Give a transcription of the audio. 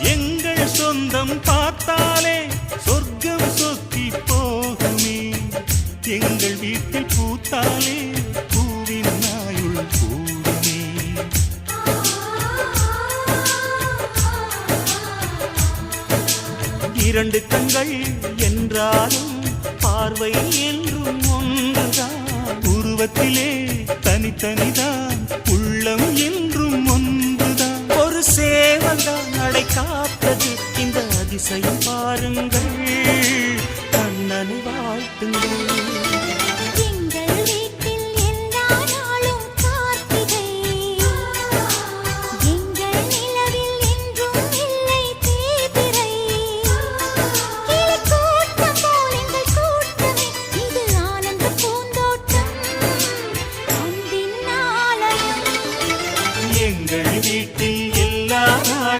எங்கள் சொந்தம் பார்த்தாலே சொர்க்கம் சொத்தி போகுமே. எங்கள் வீட்டில் பூத்தாலே பூவின் நாயுள் கூடுமே. இரண்டு கண்கள் என்றாலும் பார்வை என்றும் ஒன்றுதான். உருவத்திலே தனித்தனிதான், உள்ளம் என்றும் ஒன்றுதான். ஒரு சேவல்தான் நடை காத்தது, இந்த அதிசயம் பாருங்கள், கண்ணனை வாழ்த்துங்கள்.